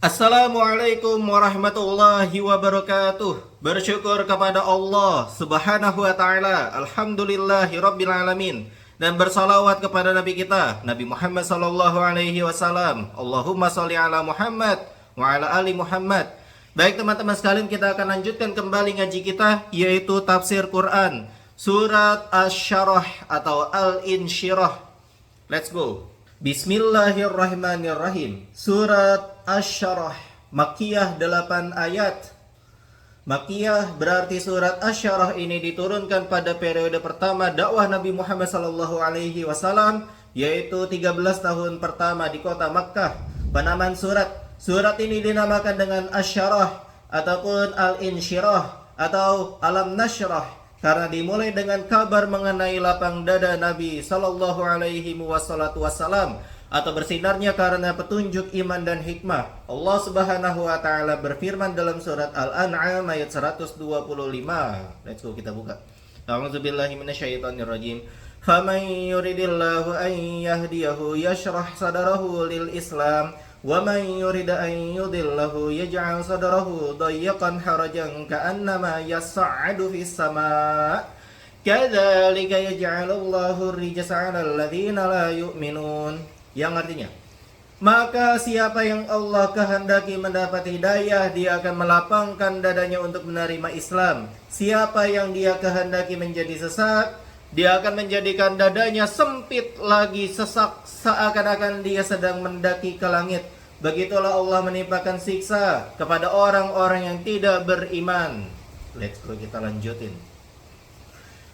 Assalamualaikum warahmatullahi wabarakatuh. Bersyukur kepada Allah subhanahu wa ta'ala. Alhamdulillahi rabbil alamin. Dan bersalawat kepada Nabi kita, Nabi Muhammad sallallahu alaihi wasallam. Allahumma salli ala Muhammad wa ala ali Muhammad. Baik teman-teman sekalian, kita akan lanjutkan kembali ngaji kita, yaitu tafsir Quran Surat Asy-Syarah atau Al-Insyirah. Let's go. Bismillahirrahmanirrahim. Surat Asy-Syarah, Makkiyah 8 ayat. Makkiyah berarti surat Asy-Syarah ini diturunkan pada periode pertama dakwah Nabi Muhammad SAW, yaitu 13 tahun pertama di kota Makkah. Penamaan surat ini dinamakan dengan Asy-Syarah ataupun Al-Insyirah atau Alam Nasyrah, karena dimulai dengan kabar mengenai lapang dada Nabi Sallallahu Alaihi Wasallam atau bersinarnya karena petunjuk iman dan hikmah. Allah Subhanahu Wa Taala berfirman dalam surat Al-An'am ayat 125. Let's go, kita buka. A'udzubillahi minasyaitonirrajim. Faman yuridillahu an yahdiyahu yashrah sadrahu lil Islam. وَمَنْ يُرِدْ أَنْ يُضِلَّهُ يَجْعَلْ صَدْرَهُ ضَيِّقًا حَرَجًا كَأَنَّمَا يَصَّعَّدُ فِي السَّمَاءِ كَذَلِكَ يَجْعَلُ اللَّهُ الرِّجْسَ عَلَى الَّذِينَ لَا يُؤْمِنُونَ. Yang artinya, maka siapa yang Allah kehendaki mendapat hidayah, dia akan melapangkan dadanya untuk menerima Islam. Siapa yang dia kehendaki menjadi sesat, dia akan menjadikan dadanya sempit lagi, sesak, seakan-akan dia sedang mendaki ke langit. Begitulah Allah menimpakan siksa kepada orang-orang yang tidak beriman. Let's go, kita lanjutin.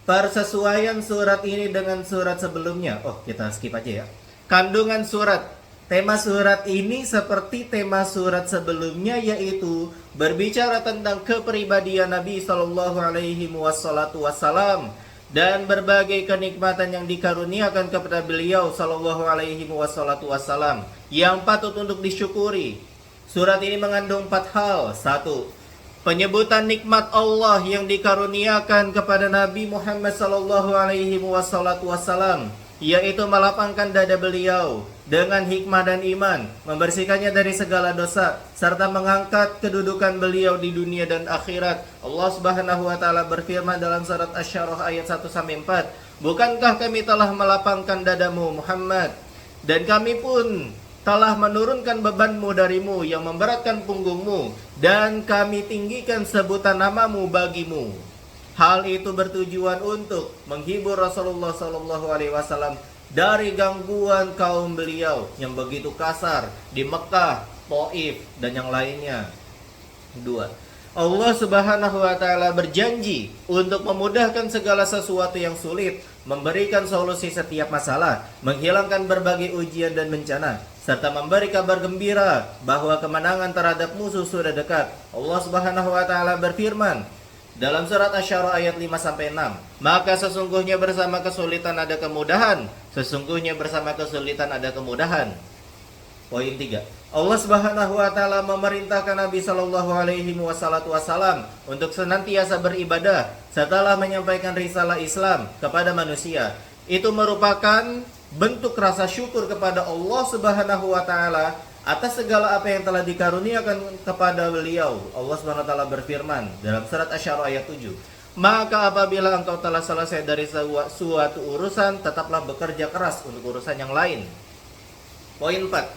Persesuaian surat ini dengan surat sebelumnya. Oh, kita skip aja ya. Kandungan surat. Tema surat ini seperti tema surat sebelumnya, yaitu berbicara tentang kepribadian Nabi Sallallahu Alaihi Wasallam dan berbagai kenikmatan yang dikaruniakan kepada beliau Sallallahu Alaihi Wasallam yang patut untuk disyukuri. Surat ini mengandung 4 hal. 1. Penyebutan nikmat Allah yang dikaruniakan kepada Nabi Muhammad Sallallahu Alaihi Wasallam, yaitu melapangkan dada beliau dengan hikmah dan iman, membersihkannya dari segala dosa, serta mengangkat kedudukan beliau di dunia dan akhirat. Allah Subhanahu wa taala berfirman dalam surat Asy-Syarah ayat 1-4, "Bukankah kami telah melapangkan dadamu Muhammad, dan kami pun telah menurunkan bebanmu darimu yang memberatkan punggungmu, dan kami tinggikan sebutan namamu bagimu." Hal itu bertujuan untuk menghibur Rasulullah SAW dari gangguan kaum beliau yang begitu kasar di Mekah, Taif, dan yang lainnya. 2. Allah Subhanahu wa taala berjanji untuk memudahkan segala sesuatu yang sulit, memberikan solusi setiap masalah, menghilangkan berbagai ujian dan bencana, serta memberi kabar gembira bahwa kemenangan terhadap musuh sudah dekat. Allah Subhanahu wa taala berfirman dalam surat Asy-Syarah ayat 5-6, "Maka sesungguhnya bersama kesulitan ada kemudahan, sesungguhnya bersama kesulitan ada kemudahan." Poin 3. Allah Subhanahu wa taala memerintahkan Nabi Shallallahu alaihi wasallam untuk senantiasa beribadah setelah menyampaikan risalah Islam kepada manusia. Itu merupakan bentuk rasa syukur kepada Allah Subhanahu wa taala atas segala apa yang telah dikaruniakan kepada beliau. Allah SWT berfirman dalam surat Asy-Syarah ayat 7, "Maka apabila engkau telah selesai dari suatu urusan, tetaplah bekerja keras untuk urusan yang lain." Poin 4.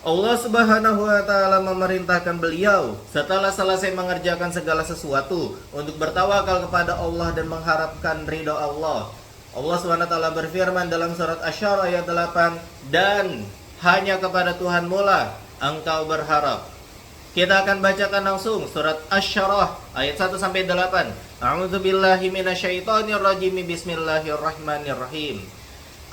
Allah Subhanahu wa taala memerintahkan beliau setelah selesai mengerjakan segala sesuatu untuk bertawakal kepada Allah dan mengharapkan ridha Allah. Allah SWT berfirman dalam surat Asy-Syarah ayat 8, "Dan hanya kepada Tuhanmu lah engkau berharap." Kita akan bacakan langsung surat Asy-Syarah ayat 1-8. A'udzubillahi minasyaitonirrajim. Bismillahirrahmanirrahim.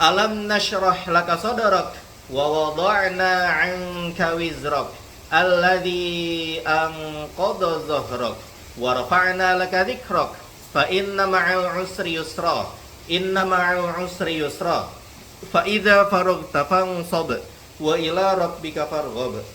Alam nashrah laka sadrak wa wada'na 'anka wizrak alladzi anqadha dhahrak wa rafa'na laka dzikrak fa inna ma'al 'usri yusra inna ma'al 'usri yusra fa idza faraghta fansab wa ila rabbika farghab.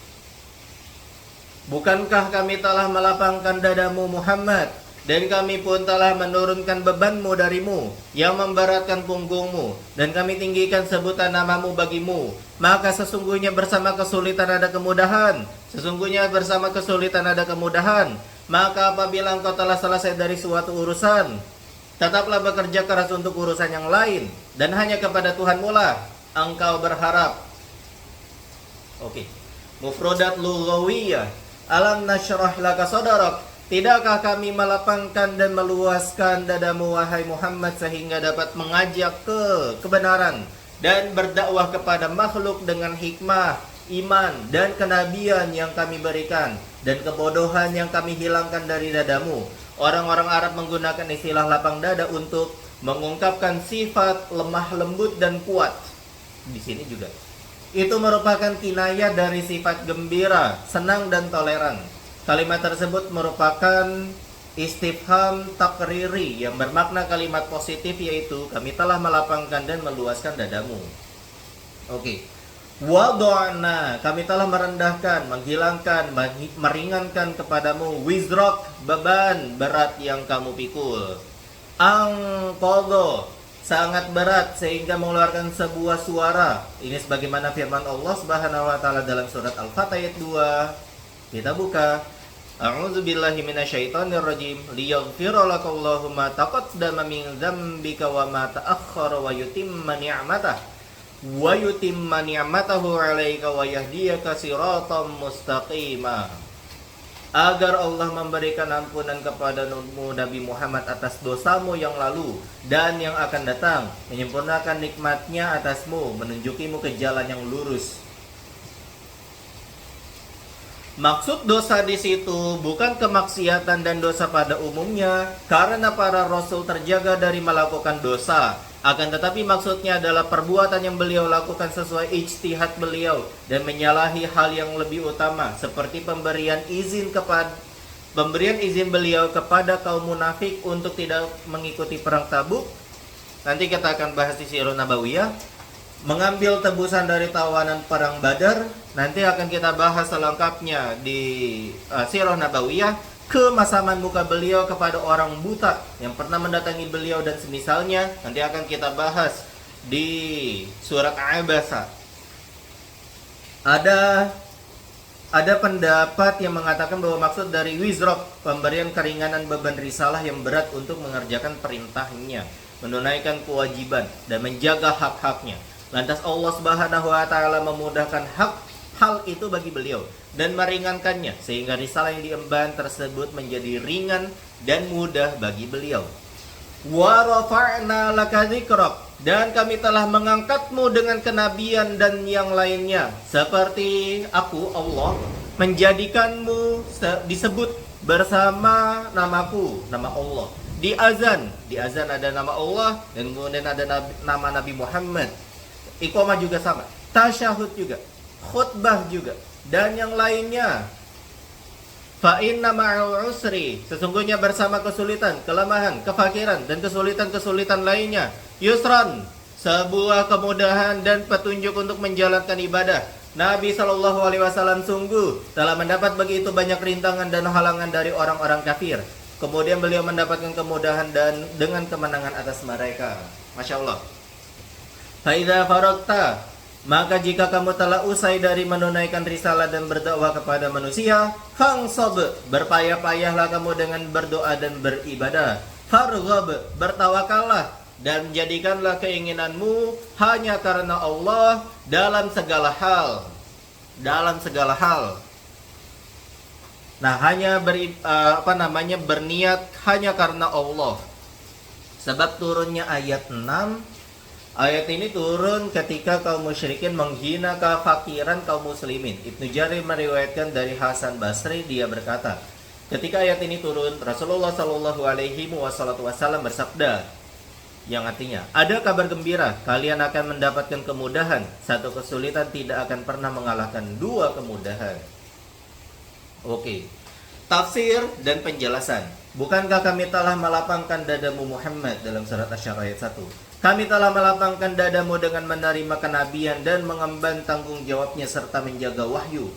Bukankah kami telah melapangkan dadamu Muhammad, Dan kami pun telah menurunkan bebanmu darimu yang memberatkan punggungmu, dan kami tinggikan sebutan namamu bagimu. Maka sesungguhnya bersama kesulitan ada kemudahan. Sesungguhnya bersama kesulitan ada kemudahan. Maka apabila engkau telah selesai dari suatu urusan, tetaplah bekerja keras untuk urusan yang lain, dan hanya kepada Tuhanmu lah engkau berharap. Oke. Mufradat lughawiyah. Alam nasyrah laka sadrak. Tidakkah kami melapangkan dan meluaskan dadamu wahai Muhammad sehingga dapat mengajak ke kebenaran dan berdakwah kepada makhluk dengan hikmah, iman dan kenabian yang kami berikan, dan kebodohan yang kami hilangkan dari dadamu. Orang-orang Arab menggunakan istilah lapang dada untuk mengungkapkan sifat lemah lembut dan kuat. Di sini juga. Itu merupakan kinayah dari sifat gembira, senang dan toleran. Kalimat tersebut merupakan istifham takriri yang bermakna kalimat positif, yaitu kami telah melapangkan dan meluaskan dadamu. Oke. Wada'na, kami telah merendahkan, menghilangkan, meringankan kepadamu wizrak, beban berat yang kamu pikul. Angqadha, sangat berat sehingga mengeluarkan sebuah suara. Ini sebagaimana firman Allah Subhanahu wa taala dalam surat Al-Fatah ayat 2. Kita buka. A'udzubillahi minasyaitonirrajim. Liyaghfira lakallahu ma taqaddama min dzambika wa ma ta'akhkhara wa yutimma ni'matahu 'alaika wa yahdiyaka siratan mustaqima. Agar Allah memberikan ampunan kepadamu Nabi Muhammad atas dosamu yang lalu dan yang akan datang, menyempurnakan nikmatnya atasmu, menunjukimu ke jalan yang lurus. Maksud dosa di situ bukan kemaksiatan dan dosa pada umumnya, karena para rasul terjaga dari melakukan dosa. Akan tetapi maksudnya adalah perbuatan yang beliau lakukan sesuai ijtihad beliau dan menyalahi hal yang lebih utama, seperti pemberian izin beliau kepada kaum munafik untuk tidak mengikuti perang Tabuk. Nanti kita akan bahas di Sirah Nabawiyah. Mengambil tebusan dari tawanan perang Badar, nanti akan kita bahas selengkapnya di Sirah Nabawiyah. Kemasaman muka beliau kepada orang buta yang pernah mendatangi beliau dan semisalnya, nanti akan kita bahas di surat Abasa. Ada pendapat yang mengatakan bahwa maksud dari wizrak, pemberian keringanan beban risalah yang berat untuk mengerjakan perintahnya, menunaikan kewajiban dan menjaga hak-haknya. Lantas Allah Subhanahu wa taala memudahkan hal itu bagi beliau dan meringankannya, sehingga risalah yang diemban tersebut menjadi ringan dan mudah bagi beliau. Wa rafa'na laka dzikrak, dan kami telah mengangkatmu dengan kenabian dan yang lainnya, seperti aku Allah menjadikanmu disebut bersama namaku, nama Allah. Di azan ada nama Allah dan kemudian ada nama Nabi Muhammad. Iqamah juga sama, tasyahud juga, khutbah juga, dan yang lainnya. Fa inna ma'al usri, sesungguhnya bersama kesulitan, kelemahan, kefakiran dan kesulitan-kesulitan lainnya, yusran, sebuah kemudahan dan petunjuk untuk menjalankan ibadah. Nabi Shallallahu alaihi wasallam sungguh telah mendapat begitu banyak rintangan dan halangan dari orang-orang kafir. Kemudian beliau mendapatkan kemudahan dan dengan kemenangan atas mereka. Masya Allah. Faidha faragta, maka jika kamu telah usai dari menunaikan risalah dan berdakwah kepada manusia, fangsab, berpayah-payahlah kamu dengan berdoa dan beribadah. Farghab, bertawakallah dan jadikanlah keinginanmu hanya karena Allah dalam segala hal. Nah, hanya berniat hanya karena Allah. Sebab turunnya ayat 6. Ayat ini turun ketika kaum musyrikin menghina kefakiran kaum muslimin. Ibnu Jarir meriwayatkan dari Hasan Basri, dia berkata, ketika ayat ini turun, Rasulullah Shallallahu alaihi wasallam bersabda, yang artinya, ada kabar gembira, kalian akan mendapatkan kemudahan. Satu kesulitan tidak akan pernah mengalahkan dua kemudahan. Oke. Tafsir dan penjelasan. Bukankah kami telah melapangkan dadamu Muhammad dalam surat Asy-Syarah ayat 1? Kami telah melapangkan dadamu dengan menerima kenabian dan mengemban tanggung jawabnya serta menjaga wahyu.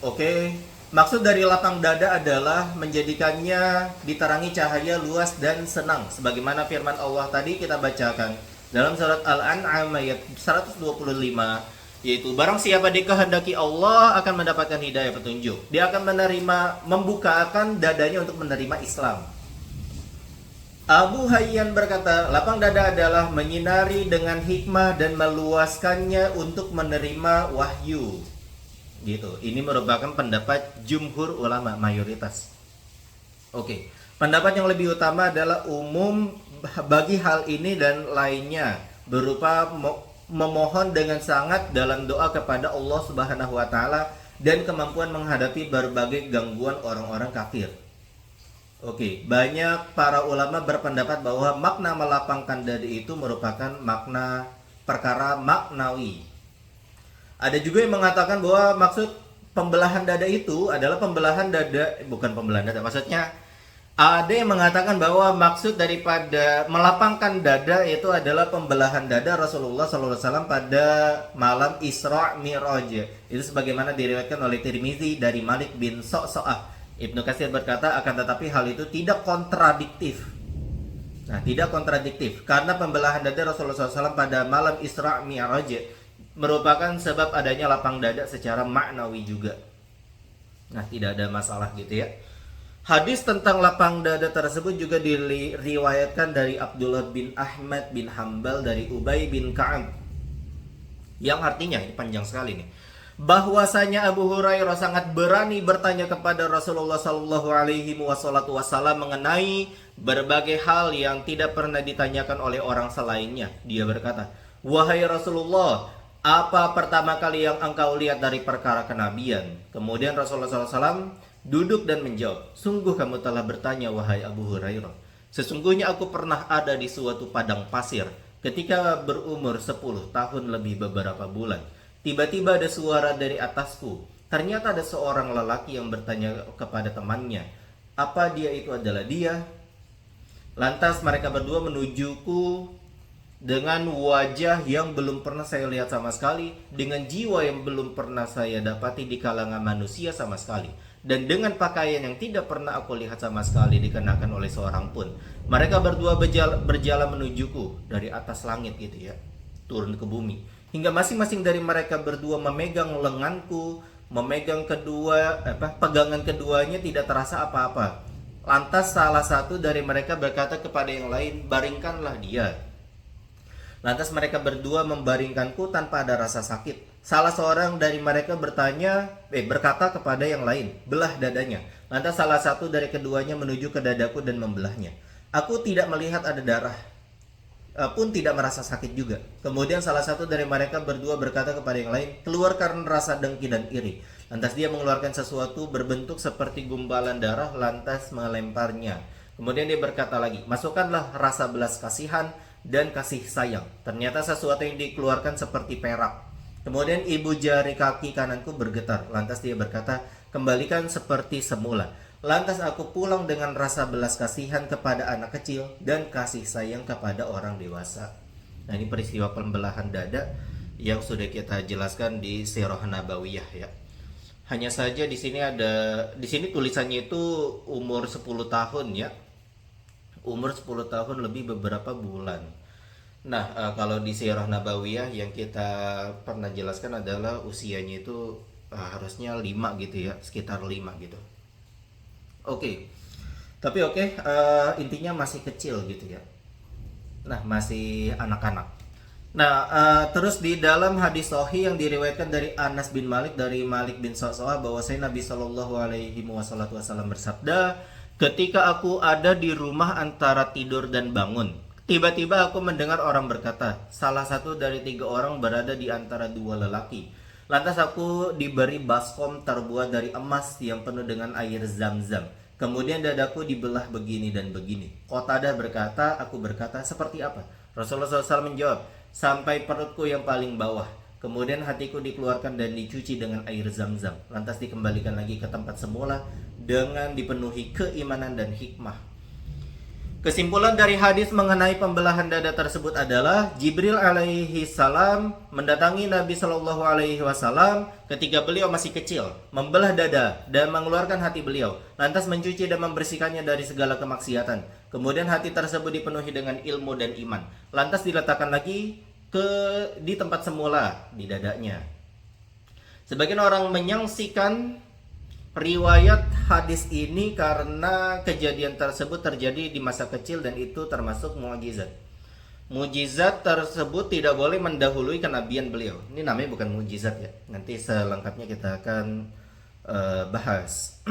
Oke. Maksud dari lapang dada adalah menjadikannya diterangi cahaya luas dan senang. Sebagaimana firman Allah tadi kita bacakan dalam surat Al-An'am ayat 125, yaitu barang siapa dikehendaki Allah akan mendapatkan hidayah petunjuk. Dia akan membukakan dadanya untuk menerima Islam. Abu Hayyan berkata, lapang dada adalah menyinari dengan hikmah dan meluaskannya untuk menerima wahyu. Gitu. Ini merupakan pendapat jumhur ulama, mayoritas. Oke. Pendapat yang lebih utama adalah umum bagi hal ini dan lainnya, berupa memohon dengan sangat dalam doa kepada Allah Subhanahu wa taala dan kemampuan menghadapi berbagai gangguan orang-orang kafir. Oke, banyak para ulama berpendapat bahwa makna melapangkan dada itu merupakan makna perkara maknawi. Ada juga yang mengatakan bahwa maksud pembelahan dada itu adalah pembelahan dada, bukan pembelahan dada, maksudnya ada yang mengatakan bahwa maksud daripada melapangkan dada itu adalah pembelahan dada Rasulullah SAW pada malam Isra Mi'raj. Itu sebagaimana diriwayatkan oleh Tirmizi dari Malik bin Sa'sa'ah. Ibnu Katsir berkata, akan tetapi hal itu tidak kontradiktif. Nah, tidak kontradiktif karena pembelahan dada Rasulullah SAW pada malam Isra Mi'raj merupakan sebab adanya lapang dada secara maknawi juga. Nah, tidak ada masalah gitu ya. Hadis tentang lapang dada tersebut juga diriwayatkan dari Abdullah bin Ahmad bin Hambal dari Ubay bin Ka'ab, yang artinya, ini panjang sekali nih, bahwasanya Abu Hurairah sangat berani bertanya kepada Rasulullah Sallallahu Alaihi Wasallam mengenai berbagai hal yang tidak pernah ditanyakan oleh orang selainnya. Dia berkata, wahai Rasulullah, apa pertama kali yang engkau lihat dari perkara kenabian? Kemudian Rasulullah SAW duduk dan menjawab, sungguh kamu telah bertanya wahai Abu Hurairah. Sesungguhnya aku pernah ada di suatu padang pasir ketika berumur 10 tahun lebih beberapa bulan. Tiba-tiba ada suara dari atasku. Ternyata ada seorang lelaki yang bertanya kepada temannya, apa dia itu adalah dia? Lantas mereka berdua menujuku dengan wajah yang belum pernah saya lihat sama sekali, dengan jiwa yang belum pernah saya dapati di kalangan manusia sama sekali, dan dengan pakaian yang tidak pernah aku lihat sama sekali dikenakan oleh seorang pun. Mereka berdua berjalan menujuku dari atas langit gitu ya, turun ke bumi, hingga masing-masing dari mereka berdua memegang lenganku, memegang pegangan keduanya tidak terasa apa-apa. Lantas salah satu dari mereka berkata kepada yang lain, baringkanlah dia. Lantas mereka berdua membaringkanku tanpa ada rasa sakit. Salah seorang dari mereka berkata kepada yang lain, belah dadanya. Lantas salah satu dari keduanya menuju ke dadaku dan membelahnya. Aku tidak melihat ada darah, pun tidak merasa sakit juga. Kemudian salah satu dari mereka berdua berkata kepada yang lain, keluarkan rasa dengki dan iri. Lantas dia mengeluarkan sesuatu berbentuk seperti gumpalan darah, lantas melemparnya. Kemudian dia berkata lagi, masukkanlah rasa belas kasihan dan kasih sayang. Ternyata sesuatu yang dikeluarkan seperti perak. Kemudian ibu jari kaki kananku bergetar. Lantas dia berkata, kembalikan seperti semula. Lantas aku pulang dengan rasa belas kasihan kepada anak kecil dan kasih sayang kepada orang dewasa. Nah, ini peristiwa pembelahan dada yang sudah kita jelaskan di Sirah Nabawiyah ya. Hanya saja di sini tulisannya itu umur 10 tahun ya. Umur 10 tahun lebih beberapa bulan. Nah, kalau di Sirah Nabawiyah yang kita pernah jelaskan adalah usianya itu harusnya 5 gitu ya, sekitar 5 gitu. Oke. Tapi intinya masih kecil gitu ya. Nah, masih anak-anak. Nah, terus di dalam hadis sahih yang diriwayatkan dari Anas bin Malik dari Malik bin Sa'sa'ah bahwasanya Nabi Shallallahu Alaihi Wasallam bersabda, ketika aku ada di rumah antara tidur dan bangun, tiba-tiba aku mendengar orang berkata, salah satu dari 3 orang berada di antara 2 lelaki. Lantas aku diberi baskom terbuat dari emas yang penuh dengan air zam-zam. Kemudian dadaku dibelah begini dan begini. Qatadah berkata, aku berkata, seperti apa? Rasulullah SAW menjawab, sampai perutku yang paling bawah. Kemudian hatiku dikeluarkan dan dicuci dengan air zam-zam. Lantas dikembalikan lagi ke tempat semula dengan dipenuhi keimanan dan hikmah. Kesimpulan dari hadis mengenai pembelahan dada tersebut adalah Jibril alaihi salam mendatangi Nabi Shallallahu alaihi wasallam ketika beliau masih kecil, membelah dada dan mengeluarkan hati beliau, lantas mencuci dan membersihkannya dari segala kemaksiatan. Kemudian hati tersebut dipenuhi dengan ilmu dan iman, lantas diletakkan lagi di tempat semula di dadanya. Sebagian orang menyaksikan riwayat hadis ini karena kejadian tersebut terjadi di masa kecil dan itu termasuk mukjizat. Mukjizat tersebut tidak boleh mendahului kenabian beliau. Ini namanya bukan mukjizat ya. Nanti selengkapnya kita akan bahas.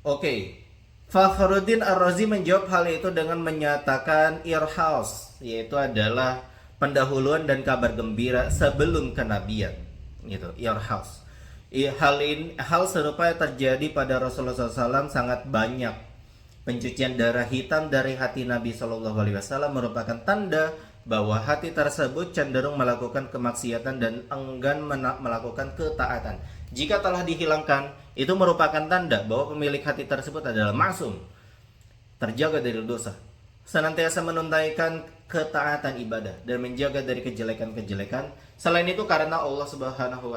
Oke. Fakhruddin Ar-Razi menjawab hal itu dengan menyatakan irhas, yaitu adalah pendahuluan dan kabar gembira sebelum kenabian. Gitu, irhas. Hal serupa terjadi pada Rasulullah SAW sangat banyak. Pencucian darah hitam dari hati Nabi SAW merupakan tanda bahwa hati tersebut cenderung melakukan kemaksiatan dan enggan melakukan ketaatan. Jika telah dihilangkan, itu merupakan tanda bahwa pemilik hati tersebut adalah maksum, terjaga dari dosa, senantiasa menunaikan ketaatan ibadah dan menjaga dari kejelekan-kejelekan. Selain itu karena Allah Subhanahu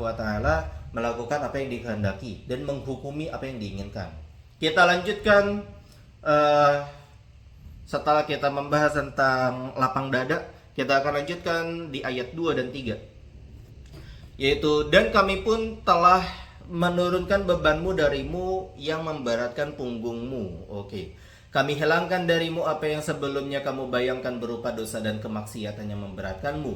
wa taala melakukan apa yang dikehendaki dan menghukumi apa yang diinginkan. Kita lanjutkan setelah kita membahas tentang lapang dada, kita akan lanjutkan di ayat 2 dan 3. Yaitu, dan kami pun telah menurunkan bebanmu darimu yang memberatkan punggungmu. Oke. Kami hilangkan darimu apa yang sebelumnya kamu bayangkan berupa dosa dan kemaksiatan yang memberatkanmu,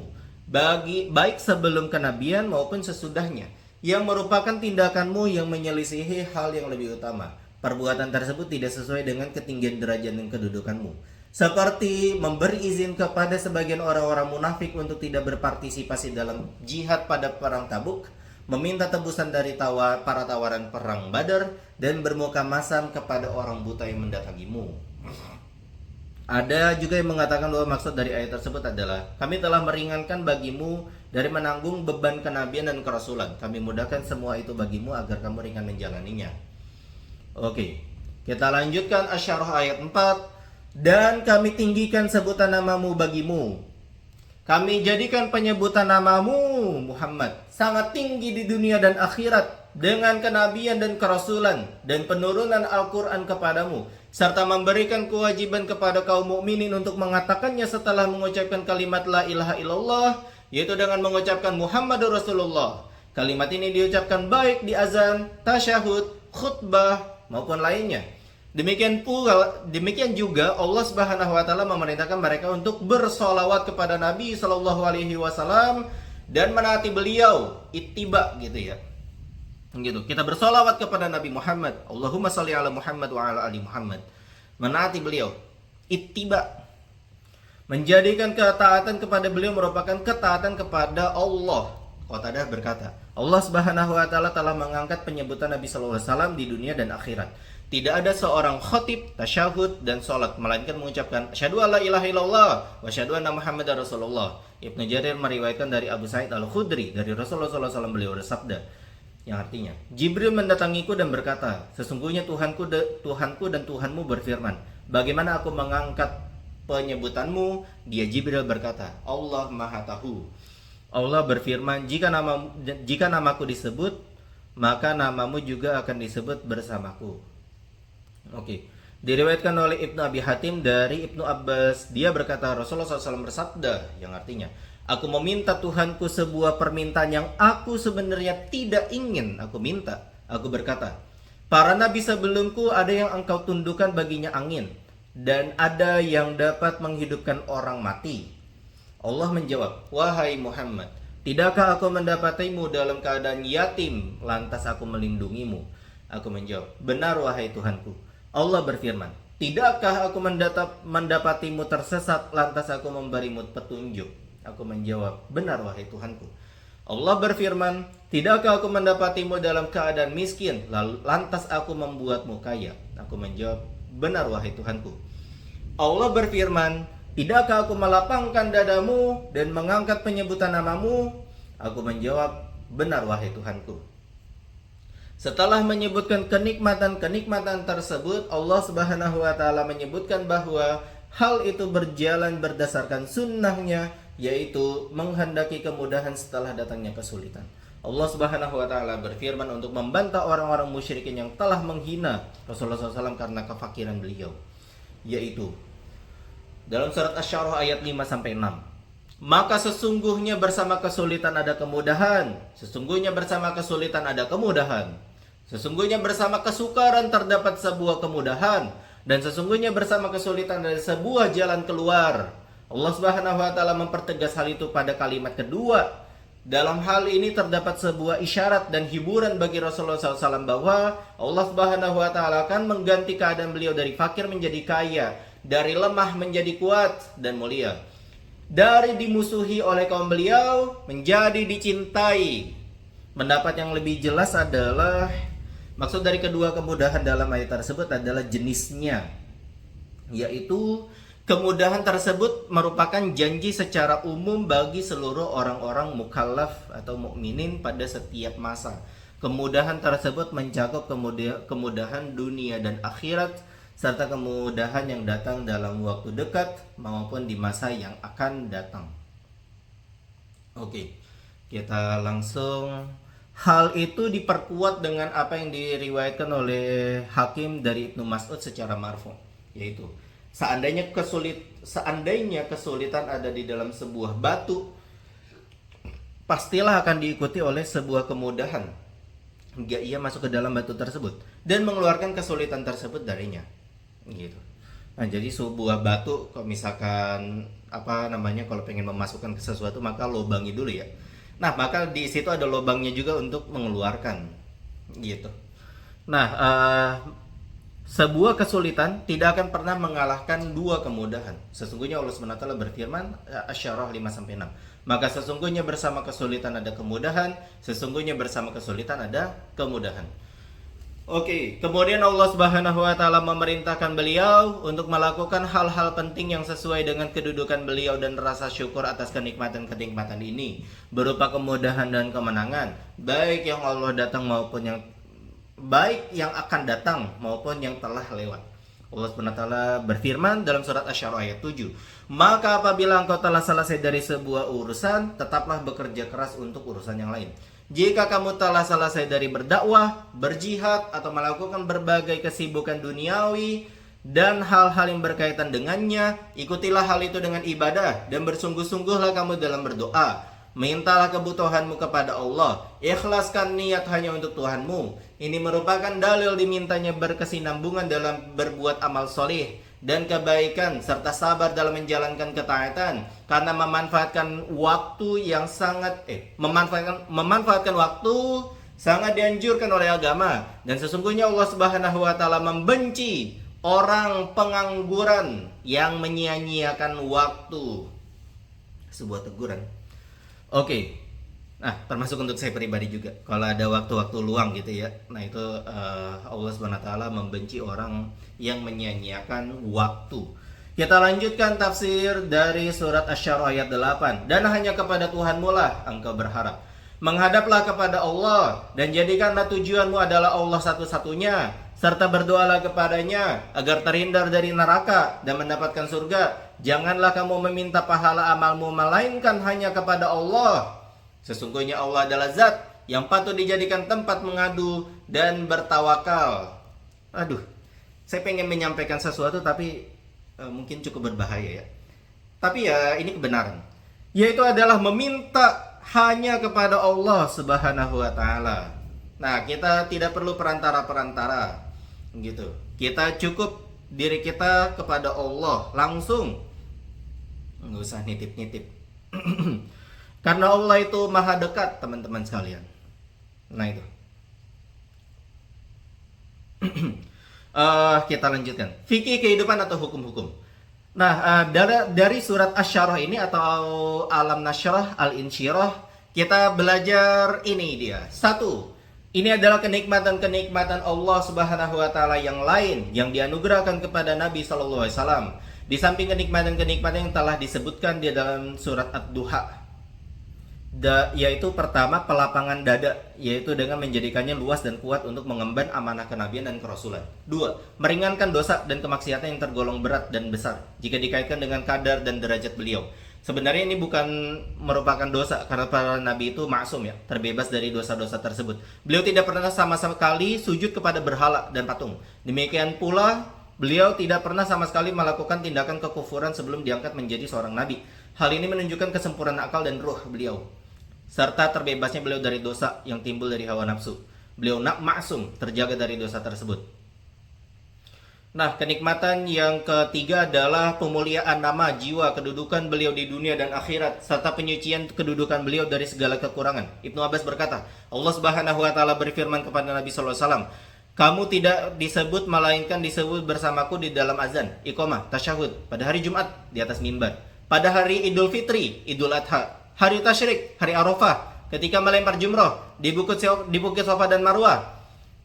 baik sebelum kenabian maupun sesudahnya, yang merupakan tindakanmu yang menyelisihi hal yang lebih utama. Perbuatan tersebut tidak sesuai dengan ketinggian derajat dan kedudukanmu, seperti memberi izin kepada sebagian orang-orang munafik untuk tidak berpartisipasi dalam jihad pada perang Tabuk, meminta tebusan dari para tawaran perang Badar, dan bermuka masam kepada orang buta yang mendatangimu. Ada juga yang mengatakan bahwa maksud dari ayat tersebut adalah kami telah meringankan bagimu dari menanggung beban kenabian dan kerasulan. Kami mudahkan semua itu bagimu agar kamu ringan menjalaninya. Oke, kita lanjutkan Asy-Syarah ayat 4. Dan kami tinggikan sebutan namamu bagimu. Kami jadikan penyebutan namamu Muhammad sangat tinggi di dunia dan akhirat dengan kenabian dan kerasulan dan penurunan Al-Quran kepadamu, serta memberikan kewajiban kepada kaum mukminin untuk mengatakannya setelah mengucapkan kalimat la ilaha illallah, yaitu dengan mengucapkan Muhammadur Rasulullah. Kalimat ini diucapkan baik di azan, tasyahud, khutbah maupun lainnya. Demikian juga Allah Subhanahu wa taala memerintahkan mereka untuk bersolawat kepada Nabi Shallallahu alaihi wasallam dan menaati beliau, ittiba gitu ya. Gitu. Kita bersolawat kepada Nabi Muhammad. Allahumma sholli ala Muhammad wa ala ali Muhammad. Menaati beliau, ittiba. Menjadikan ketaatan kepada beliau merupakan ketaatan kepada Allah. Qatadah berkata, Allah Subhanahu wa taala telah mengangkat penyebutan Nabi sallallahu alaihi wasallam di dunia dan akhirat. Tidak ada seorang khatib, tasyahud dan salat melainkan mengucapkan asyhadu alla ilaha illallah wa asyhadu anna Muhammadar Rasulullah. Ibnu Jarir meriwayatkan dari Abu Sa'id Al-Khudri dari Rasulullah sallallahu alaihi wasallam, beliau bersabda, yang artinya, Jibril mendatangiku dan berkata, sesungguhnya Tuhanku dan Tuhanmu berfirman, bagaimana aku mengangkat penyebutanmu? Dia Jibril berkata, Allah Maha Tahu. Allah berfirman, jika namaku disebut, maka namamu juga akan disebut bersamaku. Oke. Diriwayatkan oleh Ibnu Abi Hatim dari Ibnu Abbas, dia berkata Rasulullah SAW bersabda, yang artinya, aku meminta Tuhanku sebuah permintaan yang aku sebenarnya tidak ingin aku minta. Aku berkata, para nabi sebelumku ada yang engkau tundukkan baginya angin, dan ada yang dapat menghidupkan orang mati. Allah menjawab, wahai Muhammad, tidakkah aku mendapatimu dalam keadaan yatim, lantas aku melindungimu? Aku menjawab, benar wahai Tuhanku. Allah berfirman, tidakkah aku mendapatimu tersesat, lantas aku memberimu petunjuk? Aku menjawab, benar wahai Tuhanku. Allah berfirman, tidakkah aku mendapatimu dalam keadaan miskin, lantas aku membuatmu kaya? Aku menjawab, benar wahai Tuhanku. Allah berfirman, tidakkah aku melapangkan dadamu dan mengangkat penyebutan namamu? Aku menjawab, benar wahai Tuhanku. Setelah menyebutkan kenikmatan-kenikmatan tersebut, Allah Subhanahu wa taala menyebutkan bahwa hal itu berjalan berdasarkan sunnahnya, yaitu menghendaki kemudahan setelah datangnya kesulitan. Allah Subhanahu wa taala berfirman untuk membantah orang-orang musyrikin yang telah menghina Rasulullah SAW karena kefakiran beliau, yaitu dalam surat Asy-Syu'ara ayat 5 sampai 6. Maka sesungguhnya bersama kesulitan ada kemudahan, sesungguhnya bersama kesulitan ada kemudahan, sesungguhnya bersama kesukaran terdapat sebuah kemudahan, dan sesungguhnya bersama kesulitan ada sebuah jalan keluar. Allah Subhanahu wa taala mempertegas hal itu pada kalimat kedua. Dalam hal ini terdapat sebuah isyarat dan hiburan bagi Rasulullah SAW bahwa Allah Subhanahu wa taala akan mengganti keadaan beliau dari fakir menjadi kaya, dari lemah menjadi kuat dan mulia, dari dimusuhi oleh kaum beliau menjadi dicintai. Pendapat yang lebih jelas adalah maksud dari kedua kemudahan dalam ayat tersebut adalah jenisnya, yaitu kemudahan tersebut merupakan janji secara umum bagi seluruh orang-orang mukallaf atau mukminin pada setiap masa. Kemudahan tersebut mencakup kemudahan dunia dan akhirat, serta kemudahan yang datang dalam waktu dekat maupun di masa yang akan datang. Oke, kita langsung. Hal itu diperkuat dengan apa yang diriwayatkan oleh Hakim dari Ibnu Mas'ud secara marfu', yaitu seandainya kesulitan ada di dalam sebuah batu, pastilah akan diikuti oleh sebuah kemudahan hingga ia masuk ke dalam batu tersebut dan mengeluarkan kesulitan tersebut darinya. Gitu. Nah, jadi sebuah batu kalau misalkan kalau pengen memasukkan ke sesuatu maka lubangi dulu ya. Nah, maka di situ ada lubangnya juga untuk mengeluarkan. Gitu. Nah, sebuah kesulitan tidak akan pernah mengalahkan dua kemudahan. Sesungguhnya Allah SWT berfirman, Asy-Syu'ara 5-6. Maka sesungguhnya bersama kesulitan ada kemudahan, sesungguhnya bersama kesulitan ada kemudahan. Oke, kemudian Allah Subhanahu wa taala memerintahkan beliau untuk melakukan hal-hal penting yang sesuai dengan kedudukan beliau dan rasa syukur atas kenikmatan-kenikmatan ini, berupa kemudahan dan kemenangan, baik yang akan datang maupun yang telah lewat. Allah SWT berfirman dalam surat Asy-Syu'ara ayat 7, maka apabila engkau telah selesai dari sebuah urusan, tetaplah bekerja keras untuk urusan yang lain. Jika kamu telah selesai dari berdakwah, berjihad, atau melakukan berbagai kesibukan duniawi dan hal-hal yang berkaitan dengannya, ikutilah hal itu dengan ibadah dan bersungguh-sungguhlah kamu dalam berdoa. Mintalah kebutuhanmu kepada Allah, ikhlaskan niat hanya untuk Tuhanmu. Ini merupakan dalil dimintanya berkesinambungan dalam berbuat amal soleh dan kebaikan, serta sabar dalam menjalankan ketaatan, karena memanfaatkan waktu sangat dianjurkan oleh agama. Dan sesungguhnya Allah Subhanahu wa taala membenci orang pengangguran yang menyia-nyiakan waktu. Sebuah teguran. Oke. Nah, termasuk untuk saya pribadi juga. Kalau ada waktu-waktu luang gitu ya. Nah, itu Allah Subhanahu wa taala membenci orang yang menyia-nyiakan waktu. Kita lanjutkan tafsir dari surat Asy-Syu'ara ayat 8. Dan hanya kepada Tuhanmu lah engkau berharap. Menghadaplah kepada Allah dan jadikanlah tujuanmu adalah Allah satu-satunya, serta berdoalah kepadanya agar terhindar dari neraka dan mendapatkan surga. Janganlah kamu meminta pahala amalmu melainkan hanya kepada Allah. Sesungguhnya Allah adalah zat yang patut dijadikan tempat mengadu dan bertawakal. Aduh, saya pengen menyampaikan sesuatu tapi mungkin cukup berbahaya ya. Tapi ya ini kebenaran, yaitu adalah meminta hanya kepada Allah Subhanahu wa taala. Nah, kita tidak perlu perantara-perantara gitu. Kita cukup diri kita kepada Allah langsung. Nggak usah nitip-nitip. Karena Allah itu maha dekat, teman-teman sekalian. Nah itu. Kita lanjutkan. Fikih kehidupan atau hukum-hukum. Nah, dari surat Asy-Syu'ara ini atau Alam Nasyrah, Al-Insyirah, kita belajar ini dia. 1. Ini adalah kenikmatan-kenikmatan Allah Subhanahu wa taala yang lain yang dianugerahkan kepada Nabi sallallahu alaihi wasallam. Di samping kenikmatan-kenikmatan yang telah disebutkan di dalam surat Ad-Duha. Yaitu pertama pelapangan dada, yaitu dengan menjadikannya luas dan kuat untuk mengemban amanah kenabian dan kerasulan. Dua, meringankan dosa dan kemaksiatan yang tergolong berat dan besar jika dikaitkan dengan kadar dan derajat beliau. Sebenarnya ini bukan merupakan dosa karena para nabi itu maksum ya, terbebas dari dosa-dosa tersebut. Beliau tidak pernah sama sekali sujud kepada berhala dan patung. Demikian pula beliau tidak pernah sama sekali melakukan tindakan kekufuran sebelum diangkat menjadi seorang nabi. Hal ini menunjukkan kesempurnaan akal dan ruh beliau, serta terbebasnya beliau dari dosa yang timbul dari hawa nafsu. Beliau maksum, terjaga dari dosa tersebut. Nah, kenikmatan yang ketiga adalah pemuliaan nama, jiwa, kedudukan beliau di dunia dan akhirat, serta penyucian kedudukan beliau dari segala kekurangan. Ibnu Abbas berkata, Allah Subhanahu wa taala berfirman kepada Nabi sallallahu alaihi wasallam, "Kamu tidak disebut melainkan disebut bersamaku di dalam azan, iqamah, tasyahud pada hari Jumat di atas mimbar, pada hari Idul Fitri, Idul Adha, hari Tasyrik, hari Arafah, ketika melempar jumroh di Bukit Safa dan Marwah,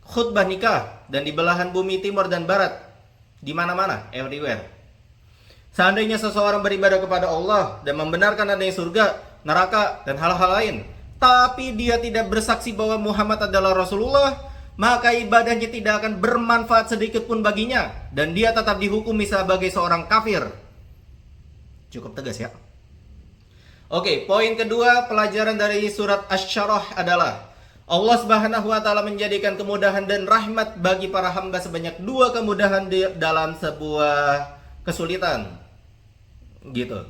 khutbah nikah, dan di belahan bumi timur dan barat, di mana-mana, everywhere." Seandainya seseorang beribadah kepada Allah dan membenarkan adanya surga, neraka, dan hal-hal lain, tapi dia tidak bersaksi bahwa Muhammad adalah Rasulullah, maka ibadahnya tidak akan bermanfaat sedikit pun baginya, dan dia tetap dihukumi sebagai seorang kafir. Cukup tegas ya. Oke, poin kedua pelajaran dari surat Asy-Syarah adalah Allah Subhanahu wa taala menjadikan kemudahan dan rahmat bagi para hamba sebanyak dua kemudahan dalam sebuah kesulitan. Gitu.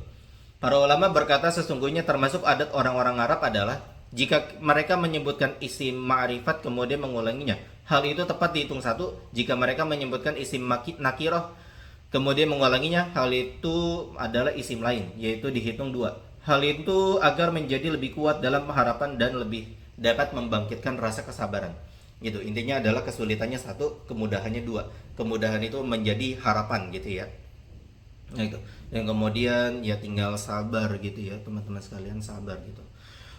Para ulama berkata sesungguhnya termasuk adat orang-orang Arab adalah jika mereka menyebutkan isim ma'rifat kemudian mengulanginya. Hal itu tepat dihitung satu. Jika mereka menyebutkan isim nakirah kemudian mengulanginya, hal itu adalah isim lain, yaitu dihitung dua. Hal itu agar menjadi lebih kuat dalam harapan dan lebih dapat membangkitkan rasa kesabaran. Gitu. Intinya adalah kesulitannya satu, kemudahannya dua. Kemudahan itu menjadi harapan gitu ya. Nah itu. Dan kemudian ya tinggal sabar gitu ya, teman-teman sekalian, sabar gitu.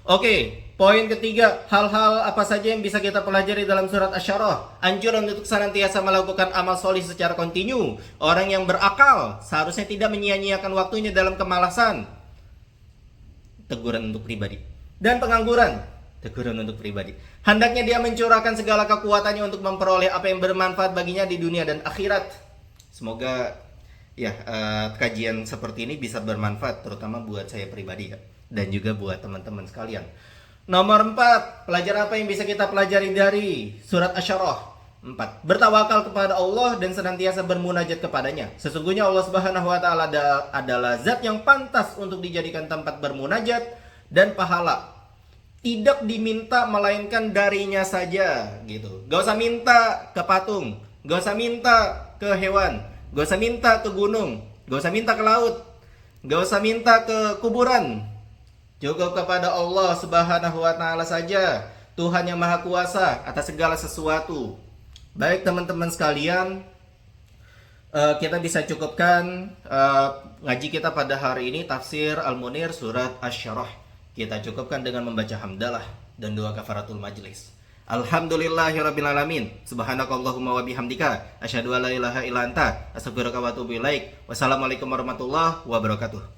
Oke, poin ketiga, hal-hal apa saja yang bisa kita pelajari dalam surat Asy-Syarah? Anjuran untuk senantiasa melakukan amal solih secara kontinu. Orang yang berakal seharusnya tidak menyia-nyiakan waktunya dalam kemalasan. Teguran untuk pribadi. Dan pengangguran. Teguran untuk pribadi. Hendaknya dia mencurahkan segala kekuatannya untuk memperoleh apa yang bermanfaat baginya di dunia dan akhirat. Semoga ya kajian seperti ini bisa bermanfaat, terutama buat saya pribadi ya, dan juga buat teman-teman sekalian. Nomor 4, pelajaran apa yang bisa kita pelajari dari surat Asy-Syarah? 4. Bertawakal kepada Allah dan senantiasa bermunajat kepadanya. Sesungguhnya Allah Subhanahu wa taala adalah zat yang pantas untuk dijadikan tempat bermunajat dan pahala. Tidak diminta melainkan darinya saja gitu. Gak usah minta ke patung, gak usah minta ke hewan, gak usah minta ke gunung, gak usah minta ke laut, gak usah minta ke kuburan. Cukup kepada Allah Subhanahu wa taala saja, Tuhan yang Maha Kuasa atas segala sesuatu. Baik teman-teman sekalian, kita bisa cukupkan ngaji kita pada hari ini tafsir Al-Munir surat Asy-Syarah. Kita cukupkan dengan membaca hamdalah dan doa kafaratul majlis. Alhamdulillahirabbil alamin. Subhanakallahumma wa bihamdika asyhadu an la ilaha illa anta astaghfiruka wa atubu ilaik. Wassalamualaikum warahmatullahi wabarakatuh.